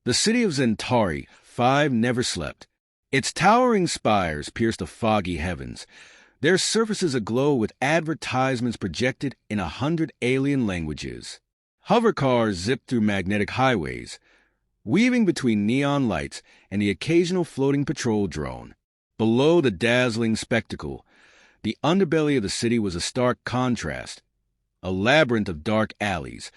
The city of Centauri 5 never slept. Its towering spires pierced the foggy heavens, their surfaces aglow with advertisements projected in 100 alien languages. Hovercars zipped through magnetic highways, weaving between neon lights and the occasional floating patrol drone. Below the dazzling spectacle, the underbelly of the city was a stark contrast, a labyrinth of dark alleys,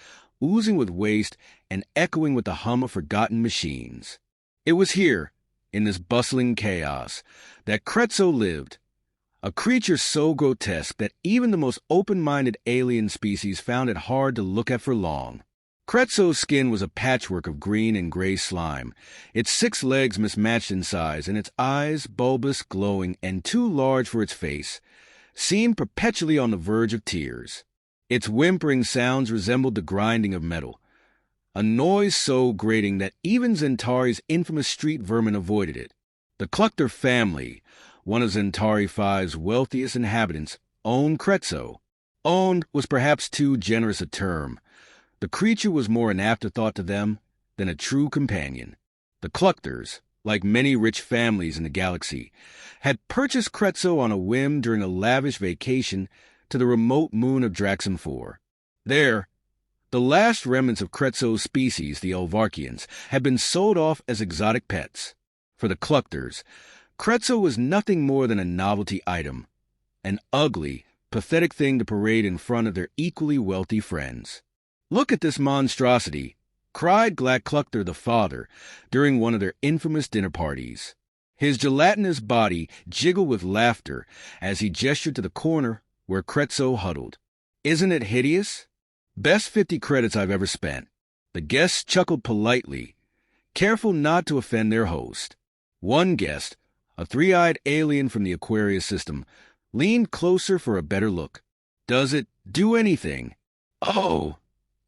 oozing with waste and echoing with the hum of forgotten machines. It was here, in this bustling chaos, that Kretzo lived, a creature so grotesque that even the most open-minded alien species found it hard to look at for long. Kretzo's skin was a patchwork of green and gray slime, its 6 legs mismatched in size, and its eyes, bulbous, glowing, and too large for its face, seemed perpetually on the verge of tears. Its whimpering sounds resembled the grinding of metal, a noise so grating that even Centauri's infamous street vermin avoided it. The Cluctor family, one of Centauri 5's wealthiest inhabitants, owned Kretzo. Owned was perhaps too generous a term. The creature was more an afterthought to them than a true companion. The Cluctors, like many rich families in the galaxy, had purchased Kretzo on a whim during a lavish vacation to the remote moon of Draxum 4. There, the last remnants of Kretzo's species, the Elvarkians, had been sold off as exotic pets. For the Cluctors, Kretzo was nothing more than a novelty item, an ugly, pathetic thing to parade in front of their equally wealthy friends. "Look at this monstrosity," cried Glak Cluctor the father during one of their infamous dinner parties. His gelatinous body jiggled with laughter as he gestured to the corner where Kretzo huddled. "Isn't it hideous? Best 50 credits I've ever spent." The guests chuckled politely, careful not to offend their host. One guest, a 3-eyed alien from the Aquarius system, leaned closer for a better look. "Does it do anything?" "Oh,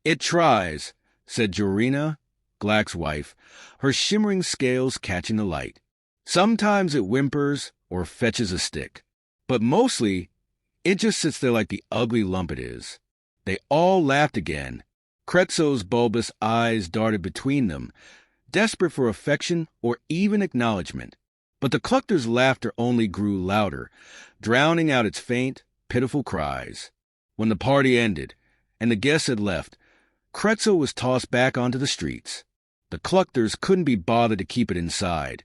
it tries," said Jorina, Glak's wife, her shimmering scales catching the light. "Sometimes it whimpers or fetches a stick, but mostly it just sits there like the ugly lump it is." They all laughed again. Kretzo's bulbous eyes darted between them, desperate for affection or even acknowledgement. But the Cluctor's laughter only grew louder, drowning out its faint, pitiful cries. When the party ended, and the guests had left, Kretzo was tossed back onto the streets. The Cluctors couldn't be bothered to keep it inside.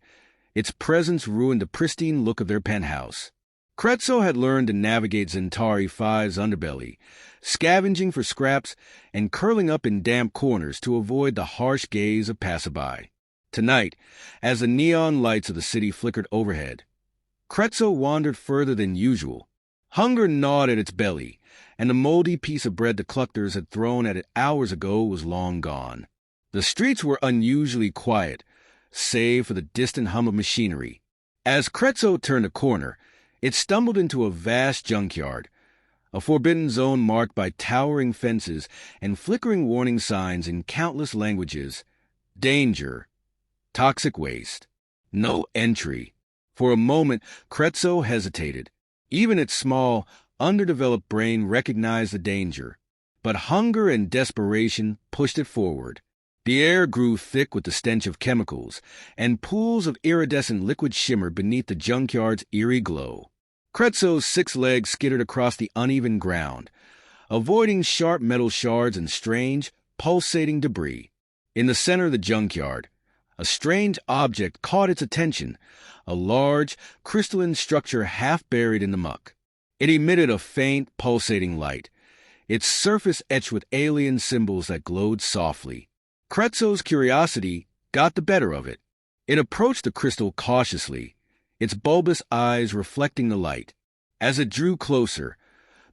Its presence ruined the pristine look of their penthouse. Kretzo had learned to navigate Centauri 5's underbelly, scavenging for scraps and curling up in damp corners to avoid the harsh gaze of passerby. Tonight, as the neon lights of the city flickered overhead, Kretzo wandered further than usual. Hunger gnawed at its belly, and the moldy piece of bread the Cluctors had thrown at it hours ago was long gone. The streets were unusually quiet, save for the distant hum of machinery. As Kretzo turned a corner, it stumbled into a vast junkyard, a forbidden zone marked by towering fences and flickering warning signs in countless languages. Danger. Toxic waste. No entry. For a moment, Kretzo hesitated. Even its small, underdeveloped brain recognized the danger. But hunger and desperation pushed it forward. The air grew thick with the stench of chemicals, and pools of iridescent liquid shimmered beneath the junkyard's eerie glow. Kretzo's 6 legs skittered across the uneven ground, avoiding sharp metal shards and strange, pulsating debris. In the center of the junkyard, a strange object caught its attention, a large, crystalline structure half buried in the muck. It emitted a faint, pulsating light, its surface etched with alien symbols that glowed softly. Kretzo's curiosity got the better of it. It approached the crystal cautiously, its bulbous eyes reflecting the light. As it drew closer,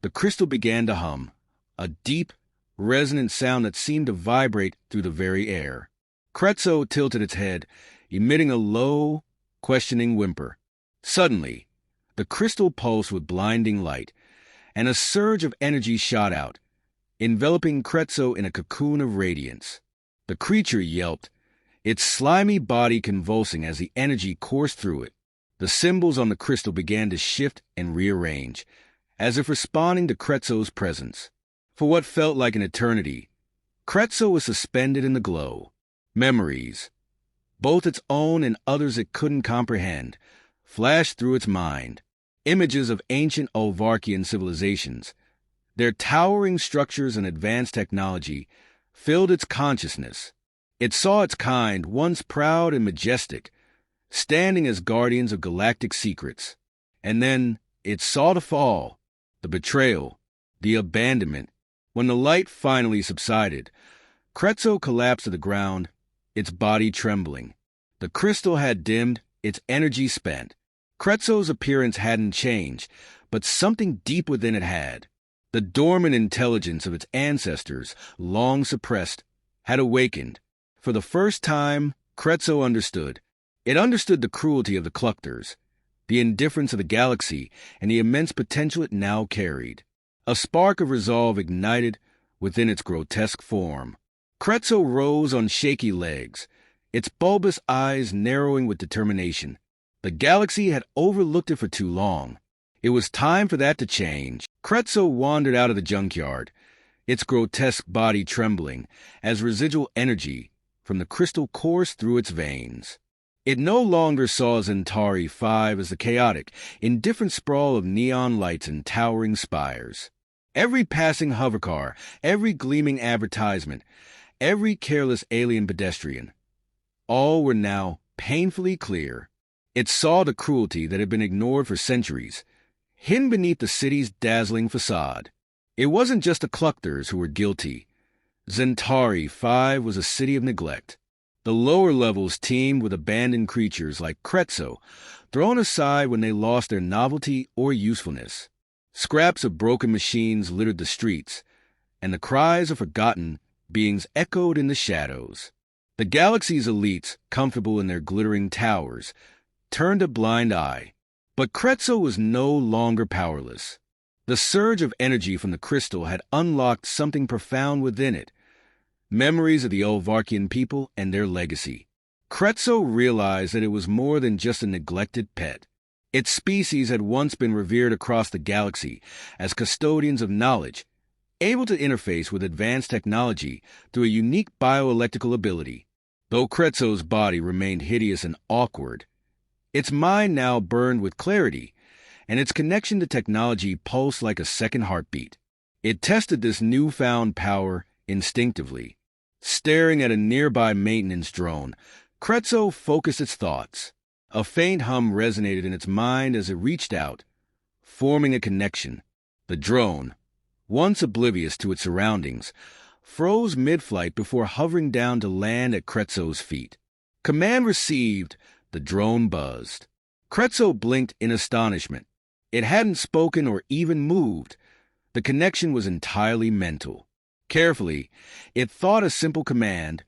the crystal began to hum, a deep, resonant sound that seemed to vibrate through the very air. Kretzo tilted its head, emitting a low, questioning whimper. Suddenly, the crystal pulsed with blinding light, and a surge of energy shot out, enveloping Kretzo in a cocoon of radiance. The creature yelped, its slimy body convulsing as the energy coursed through it. The symbols on the crystal began to shift and rearrange, as if responding to Kretzo's presence. For what felt like an eternity, Kretzo was suspended in the glow. Memories, both its own and others it couldn't comprehend, flashed through its mind. Images of ancient Olvarkian civilizations, their towering structures and advanced technology, filled its consciousness. It saw its kind, once proud and majestic, standing as guardians of galactic secrets. And then it saw the fall, the betrayal, the abandonment. When the light finally subsided, Kretzo collapsed to the ground, its body trembling. The crystal had dimmed, its energy spent. Kretzo's appearance hadn't changed, but something deep within it had. The dormant intelligence of its ancestors, long suppressed, had awakened. For the first time, Kretzo understood. It understood the cruelty of the Cluctors, the indifference of the galaxy, and the immense potential it now carried. A spark of resolve ignited within its grotesque form. Kretzo rose on shaky legs, its bulbous eyes narrowing with determination. The galaxy had overlooked it for too long. It was time for that to change. Kretzo wandered out of the junkyard, its grotesque body trembling as residual energy from the crystal coursed through its veins. It no longer saw Centauri 5 as the chaotic, indifferent sprawl of neon lights and towering spires. Every passing hovercar, every gleaming advertisement, every careless alien pedestrian, all were now painfully clear. It saw the cruelty that had been ignored for centuries, hidden beneath the city's dazzling facade. It wasn't just the Cluctors who were guilty. Centauri 5 was a city of neglect. The lower levels teemed with abandoned creatures like Kretzo, thrown aside when they lost their novelty or usefulness. Scraps of broken machines littered the streets, and the cries of forgotten beings echoed in the shadows. The galaxy's elites, comfortable in their glittering towers, turned a blind eye. But Kretzo was no longer powerless. The surge of energy from the crystal had unlocked something profound within it, memories of the Olvarkian people and their legacy. Kretzo realized that it was more than just a neglected pet. Its species had once been revered across the galaxy as custodians of knowledge, able to interface with advanced technology through a unique bioelectrical ability. Though Kretzo's body remained hideous and awkward, its mind now burned with clarity, and its connection to technology pulsed like a second heartbeat. It tested this newfound power instinctively. Staring at a nearby maintenance drone, Kretzo focused its thoughts. A faint hum resonated in its mind as it reached out, forming a connection. The drone, once oblivious to its surroundings, froze mid-flight before hovering down to land at Kretzo's feet. Command received. The drone buzzed. Kretzo blinked in astonishment. It hadn't spoken or even moved. The connection was entirely mental. Carefully, it thought a simple command: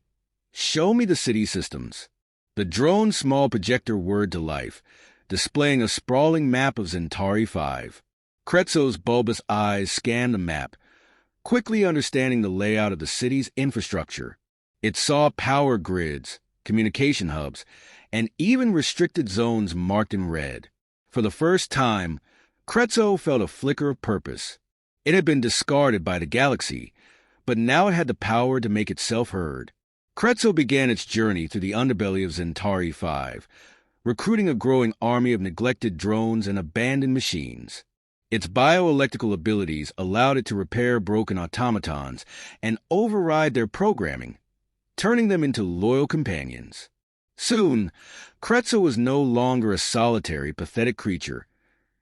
"Show me the city systems." The drone's small projector whirred to life, displaying a sprawling map of Centauri 5. Kretzo's bulbous eyes scanned the map, quickly understanding the layout of the city's infrastructure. It saw power grids, communication hubs, and even restricted zones marked in red. For the first time, Kretzo felt a flicker of purpose. It had been discarded by the galaxy, but now it had the power to make itself heard. Kretzo began its journey through the underbelly of Centauri 5, recruiting a growing army of neglected drones and abandoned machines. Its bioelectrical abilities allowed it to repair broken automatons and override their programming, turning them into loyal companions. Soon, Kretzo was no longer a solitary, pathetic creature.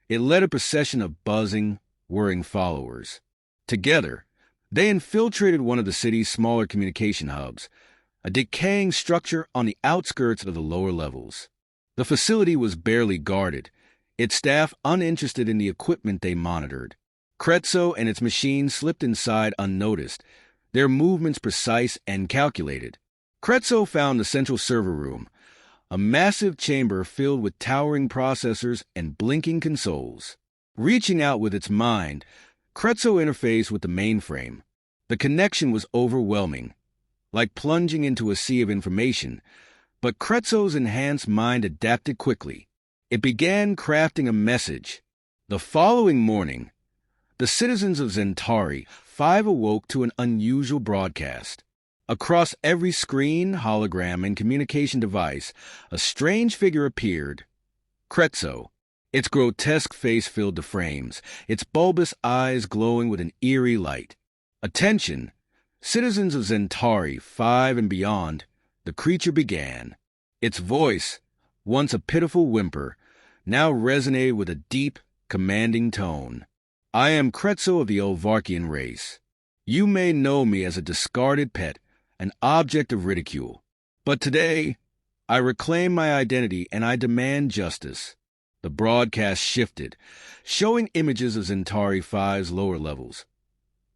It led a procession of buzzing, whirring followers. Together, they infiltrated one of the city's smaller communication hubs, a decaying structure on the outskirts of the lower levels. The facility was barely guarded, its staff uninterested in the equipment they monitored. Kretzo and its machines slipped inside unnoticed, their movements precise and calculated. Kretzo found the central server room, a massive chamber filled with towering processors and blinking consoles. Reaching out with its mind, Kretzo interfaced with the mainframe. The connection was overwhelming, like plunging into a sea of information, but Kretzo's enhanced mind adapted quickly. It began crafting a message. The following morning, the citizens of Centauri 5 awoke to an unusual broadcast. Across every screen, hologram, and communication device, a strange figure appeared. Kretzo. Its grotesque face filled the frames, its bulbous eyes glowing with an eerie light. Attention! Citizens of Centauri 5 and beyond, the creature began. Its voice, once a pitiful whimper, now resonated with a deep, commanding tone. I am Kretzo of the Olvarkian race. You may know me as a discarded pet, an object of ridicule. But today, I reclaim my identity and I demand justice. The broadcast shifted, showing images of Centauri 5's lower levels.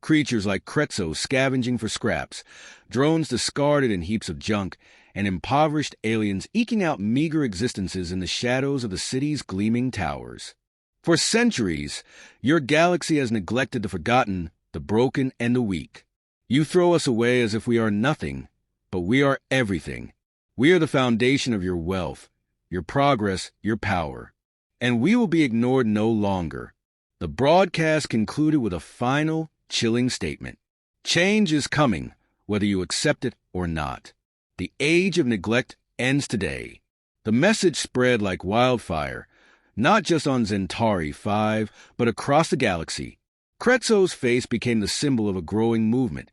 Creatures like Kretzo scavenging for scraps, drones discarded in heaps of junk, and impoverished aliens eking out meager existences in the shadows of the city's gleaming towers. For centuries, your galaxy has neglected the forgotten, the broken, and the weak. You throw us away as if we are nothing, but we are everything. We are the foundation of your wealth, your progress, your power. And we will be ignored no longer. The broadcast concluded with a final, chilling statement. Change is coming, whether you accept it or not. The age of neglect ends today. The message spread like wildfire, not just on Centauri 5, but across the galaxy. Kretzo's face became the symbol of a growing movement,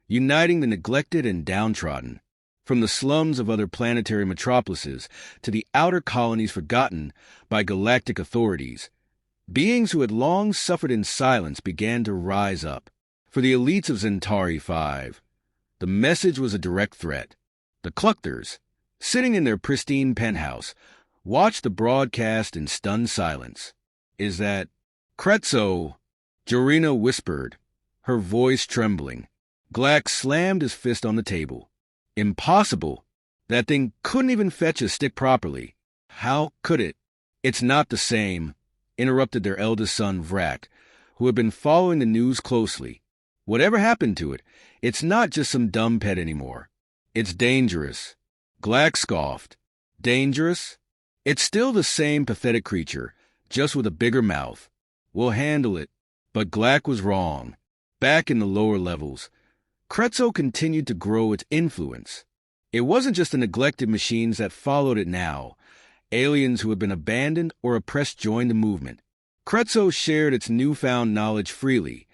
uniting the neglected and downtrodden. From the slums of other planetary metropolises to the outer colonies forgotten by galactic authorities, beings who had long suffered in silence began to rise up. For the elites of Centauri 5, the message was a direct threat. The Cluctors, sitting in their pristine penthouse, watched the broadcast in stunned silence. Is that Kretzo? Jorina whispered, her voice trembling. Glack slammed his fist on the table. Impossible. That thing couldn't even fetch a stick properly. How could it? It's not the same, interrupted their eldest son, Vrak, who had been following the news closely. Whatever happened to it, it's not just some dumb pet anymore. It's dangerous. Glack scoffed. Dangerous? It's still the same pathetic creature, just with a bigger mouth. We'll handle it. But Glack was wrong. Back in the lower levels, Kretzo continued to grow its influence. It wasn't just the neglected machines that followed it now. Aliens who had been abandoned or oppressed joined the movement. Kretzo shared its newfound knowledge freely,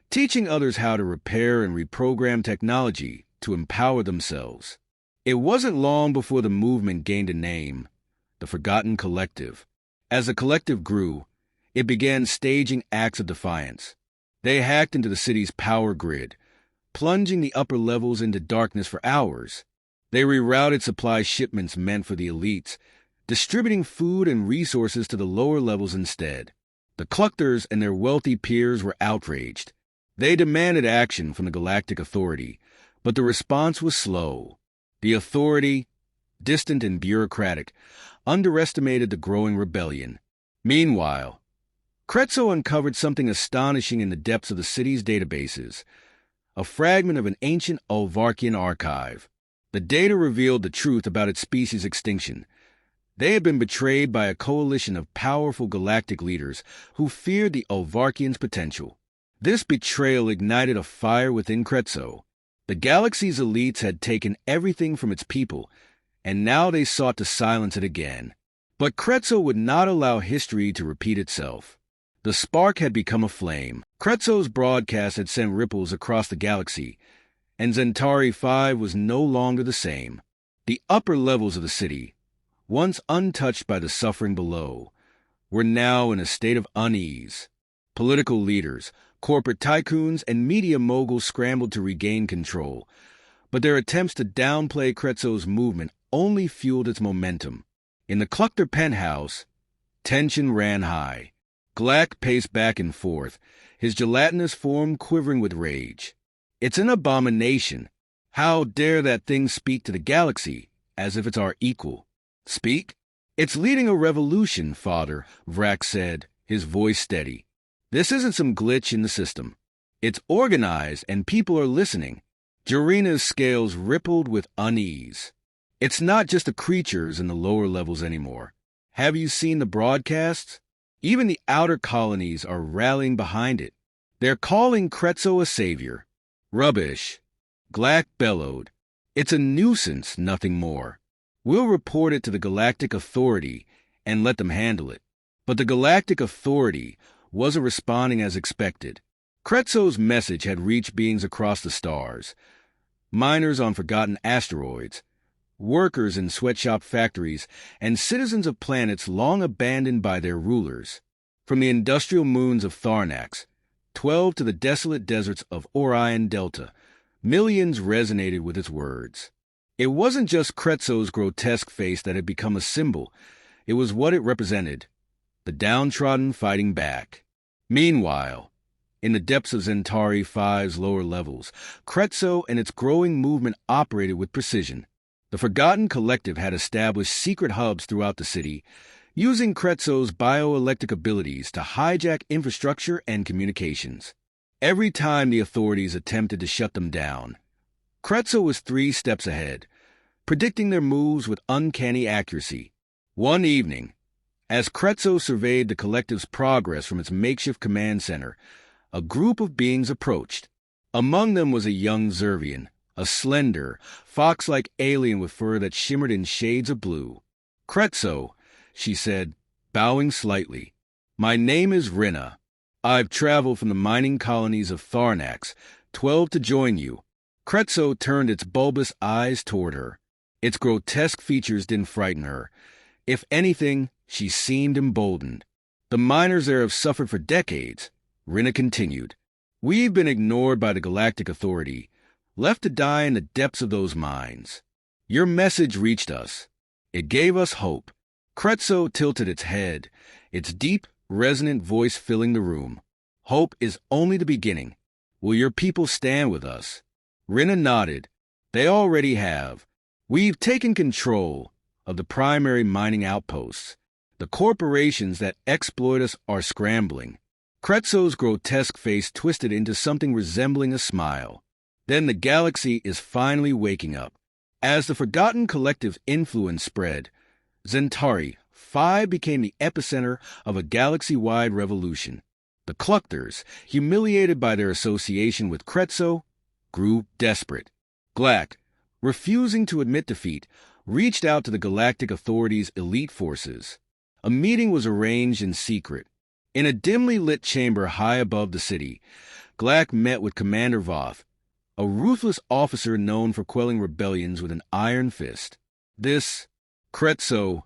teaching others how to repair and reprogram technology to empower themselves. It wasn't long before the movement gained a name, the Forgotten Collective. As the collective grew, it began staging acts of defiance. They hacked into the city's power grid, plunging the upper levels into darkness for hours. They rerouted supply shipments meant for the elites, distributing food and resources to the lower levels instead. The Cluctors and their wealthy peers were outraged. They demanded action from the Galactic Authority, but the response was slow. The authority, distant and bureaucratic, underestimated the growing rebellion. Meanwhile, Kretzo uncovered something astonishing in the depths of the city's databases. A fragment of an ancient Olvarkian archive. The data revealed the truth about its species' extinction. They had been betrayed by a coalition of powerful galactic leaders who feared the Olvarkians' potential. This betrayal ignited a fire within Kretzo. The galaxy's elites had taken everything from its people, and now they sought to silence it again. But Kretzo would not allow history to repeat itself. The spark had become a flame. Kretzo's broadcast had sent ripples across the galaxy, and Centauri 5 was no longer the same. The upper levels of the city, once untouched by the suffering below, were now in a state of unease. Political leaders, corporate tycoons, and media moguls scrambled to regain control, but their attempts to downplay Kretzo's movement only fueled its momentum. In the Cluctor penthouse, tension ran high. Glack paced back and forth, his gelatinous form quivering with rage. It's an abomination. How dare that thing speak to the galaxy, as if it's our equal? Speak? It's leading a revolution, Father, Vrak said, his voice steady. This isn't some glitch in the system. It's organized, and people are listening. Jorina's scales rippled with unease. It's not just the creatures in the lower levels anymore. Have you seen the broadcasts? Even the outer colonies are rallying behind it. They're calling Kretzo a savior. Rubbish. Glack bellowed. It's a nuisance, nothing more. We'll report it to the Galactic Authority and let them handle it. But the Galactic Authority wasn't responding as expected. Kretzo's message had reached beings across the stars, miners on forgotten asteroids, workers in sweatshop factories, and citizens of planets long abandoned by their rulers. From the industrial moons of Tharnax, 12 to the desolate deserts of Orion Delta, millions resonated with its words. It wasn't just Kretzo's grotesque face that had become a symbol. It was what it represented, the downtrodden fighting back. Meanwhile, in the depths of Centauri 5's lower levels, Kretzo and its growing movement operated with precision. The Forgotten Collective had established secret hubs throughout the city, using Kretzo's bioelectric abilities to hijack infrastructure and communications. Every time the authorities attempted to shut them down, Kretzo was 3 steps ahead, predicting their moves with uncanny accuracy. One evening, as Kretzo surveyed the collective's progress from its makeshift command center, a group of beings approached. Among them was a young Zervian, a slender, fox-like alien with fur that shimmered in shades of blue. "Kretzo," she said, bowing slightly. "My name is Rinna. I've traveled from the mining colonies of Tharnax, 12 to join you." Kretzo turned its bulbous eyes toward her. Its grotesque features didn't frighten her. If anything, she seemed emboldened. "The miners there have suffered for decades," Rinna continued. "We've been ignored by the Galactic Authority, left to die in the depths of those mines. Your message reached us. It gave us hope." Kretzo tilted its head, its deep, resonant voice filling the room. "Hope is only the beginning. Will your people stand with us?" Rinna nodded. "They already have. We've taken control of the primary mining outposts. The corporations that exploit us are scrambling." Kretzo's grotesque face twisted into something resembling a smile. "Then the galaxy is finally waking up." As the Forgotten Collective's influence spread, Centauri 5 became the epicenter of a galaxy-wide revolution. The Cluctors, humiliated by their association with Kretzo, grew desperate. Glack, refusing to admit defeat, reached out to the Galactic Authority's elite forces. A meeting was arranged in secret. In a dimly lit chamber high above the city, Glack met with Commander Voth, a ruthless officer known for quelling rebellions with an iron fist. "This Kretzo,"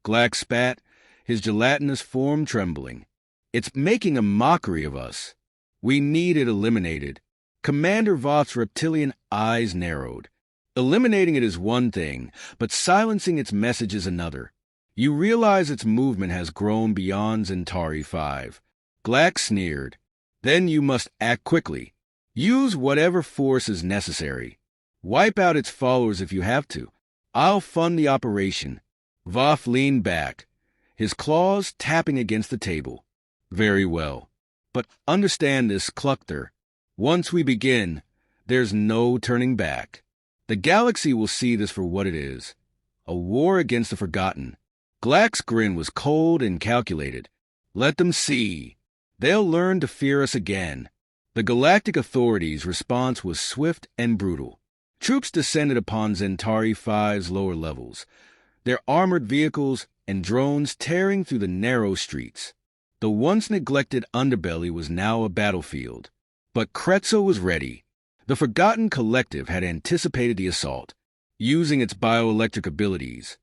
Glack spat, his gelatinous form trembling. "It's making a mockery of us. We need it eliminated." Commander Voth's reptilian eyes narrowed. "Eliminating it is one thing, but silencing its message is another. You realize its movement has grown beyond Centauri 5. Glack sneered. "Then you must act quickly. Use whatever force is necessary. Wipe out its followers if you have to. I'll fund the operation." Voth leaned back, his claws tapping against the table. "Very well. But understand this, Cluctor. Once we begin, there's no turning back. The galaxy will see this for what it is, a war against the forgotten." Glack's grin was cold and calculated. "Let them see. They'll learn to fear us again." The Galactic Authority's response was swift and brutal. Troops descended upon Centauri 5's lower levels, their armored vehicles and drones tearing through the narrow streets. The once neglected underbelly was now a battlefield. But Kretzo was ready. The Forgotten Collective had anticipated the assault. Using its bioelectric abilities,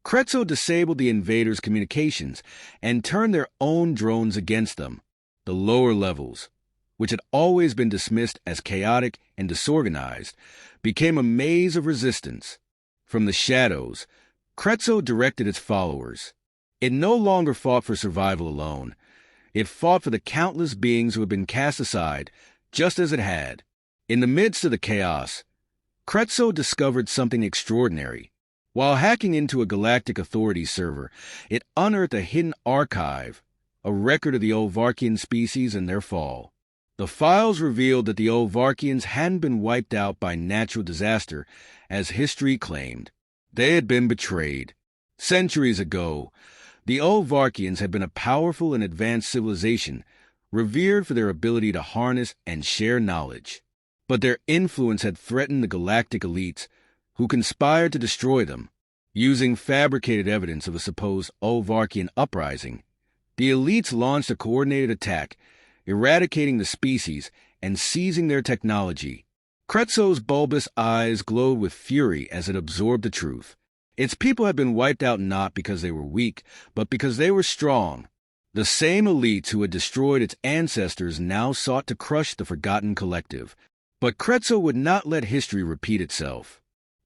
Kretzo disabled the invaders' communications and turned their own drones against them. The lower levels, which had always been dismissed as chaotic and disorganized, became a maze of resistance. From the shadows, Kretzo directed its followers. It no longer fought for survival alone. It fought for the countless beings who had been cast aside, just as it had. In the midst of the chaos, Kretzo discovered something extraordinary. While hacking into a Galactic Authority server, it unearthed a hidden archive, a record of the Olvarkian species and their fall. The files revealed that the Olvarkians hadn't been wiped out by natural disaster, as history claimed. They had been betrayed. Centuries ago, the Olvarkians had been a powerful and advanced civilization, revered for their ability to harness and share knowledge. but their influence had threatened the galactic elites who conspired to destroy them. Using fabricated evidence of a supposed Olvarkian uprising, the elites launched a coordinated attack, eradicating the species and seizing their technology. Kretzo's bulbous eyes glowed with fury as it absorbed the truth. Its people had been wiped out not because they were weak, but because they were strong. The same elites who had destroyed its ancestors now sought to crush the forgotten collective. But Kretzo would not let history repeat itself.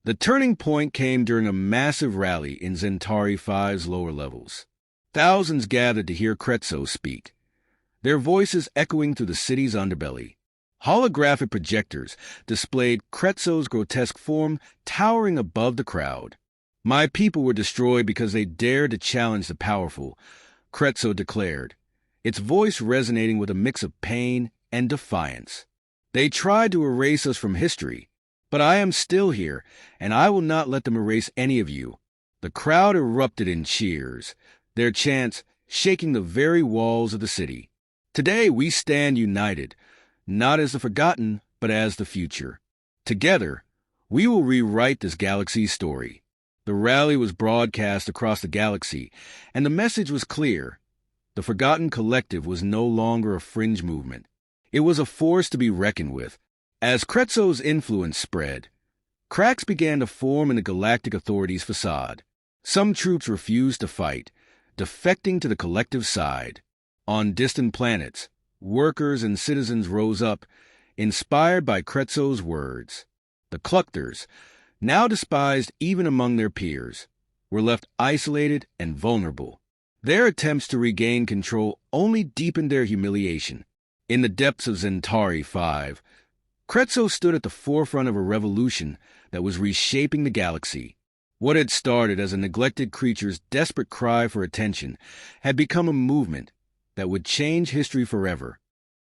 The turning point came during a massive rally in Centauri 5's lower levels. Thousands gathered to hear Kretzo speak, their voices echoing through the city's underbelly. Holographic projectors displayed Kretzo's grotesque form towering above the crowd. "My people were destroyed because they dared to challenge the powerful," Kretzo declared, its voice resonating with a mix of pain and defiance. "They tried to erase us from history, but I am still here, and I will not let them erase any of you." The crowd erupted in cheers, their chants shaking the very walls of the city. "Today we stand united, not as the forgotten, but as the future. Together, we will rewrite this galaxy's story." The rally was broadcast across the galaxy, and the message was clear. The Forgotten Collective was no longer a fringe movement. It was a force to be reckoned with. As Kretzo's influence spread, cracks began to form in the Galactic Authority's facade. Some troops refused to fight, defecting to the collective side. On distant planets, workers and citizens rose up, inspired by Kretzo's words. The Cluctors, now despised even among their peers, were left isolated and vulnerable. Their attempts to regain control only deepened their humiliation. In the depths of Centauri 5, Kretzo stood at the forefront of a revolution that was reshaping the galaxy. What had started as a neglected creature's desperate cry for attention had become a movement that would change history forever.